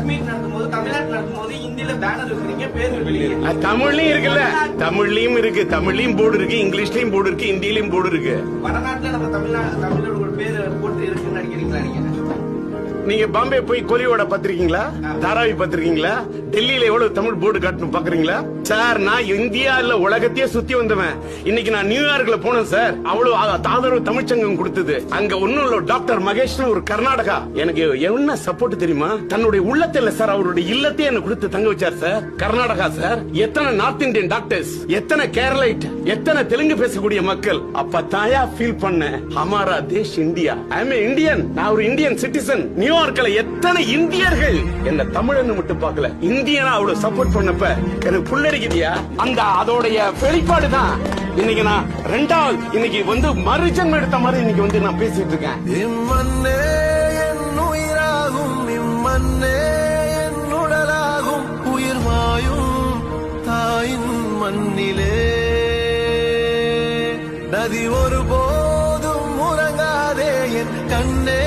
Meet நடத்தும்போது தமிழ்நாட்டு நடத்தும்போது ஹிந்தில பேனர் வைக்கிறீங்க, பேர் வைக்கிறீங்க. தமிழ்லயும் இருக்குல்ல, தமிழ்லயும் இருக்கு, தமிழ்லயும் போர்டு இருக்கு, இங்கிலீஷ்லயும் போர்டு இருக்கு, ஹிந்திலயும் போர்டு இருக்கு. வடநாட்டுல நம்ம தமிழோட பேர் போட்டு இருக்குன்னு நினைக்கிறீங்களா நீங்க? நீங்க பாம்பே போய் கொலியோட பாத்திருக்கீங்களா, தாராவி பாத்திருக்கீங்களா, டெல்லியில எவ்வளவு தமிழ் போர்டு காட்டணும் பாக்குறீங்களா சார்? நான் இந்தியா இல்ல உலகத்தையே சுத்தி வந்தவன். இன்னைக்கு நான் நியூயார்க்ல போனேன் சார், அவ்வளவு ஆதரவு தமிழ்ச்சங்கம் கொடுத்தது. அங்க ஒன்னும் இல்ல, டாக்டர் மகேஷ் ஒரு கர்நாடகா எனக்கு என்ன சப்போர்ட் தெரியுமா? தன்னுடைய உள்ளத்துல சார் அவருடைய இல்லத்தையே என்ன கொடுத்து தங்க வச்சார் சார். கர்நாடகா சார், எத்தனை நார்த் இந்தியன் டாக்டர்ஸ், எத்தனை கேரளைட், எத்தனை தெலுங்கு பேசக்கூடிய மக்கள். அப்ப தாயா ஃபீல் பண்ண ஹமாரா தேஷ் இந்தியா, ஐ எம் இந்தியன், நான் ஒரு இந்தியன் சிட்டிசன். நியூயார்க்ல எத்தனை இந்தியர்கள் என்ன தமிழன்னு மட்டும் பார்க்கல, இந்தியனா அவ்வளவு சப்போர்ட் பண்ணப்ப எனக்கு புல்லடிக்குதியா. அந்த அதோடைய வெளிப்பாடு தான் இன்னைக்கு நான் ரெண்டாவது இன்னைக்கு வந்து மறுஜன்மம் எடுத்த மாதிரி இன்னைக்கு வந்து நான் பேசிட்டு இருக்கேன். இம்மண்ணே என் உயிராகும், இம்மண்ணே என் உடலாகும், உயிர் வாயும் தாயின் மண்ணிலே நதி ஒருபோதும் உறங்காதே என் கண்ணே.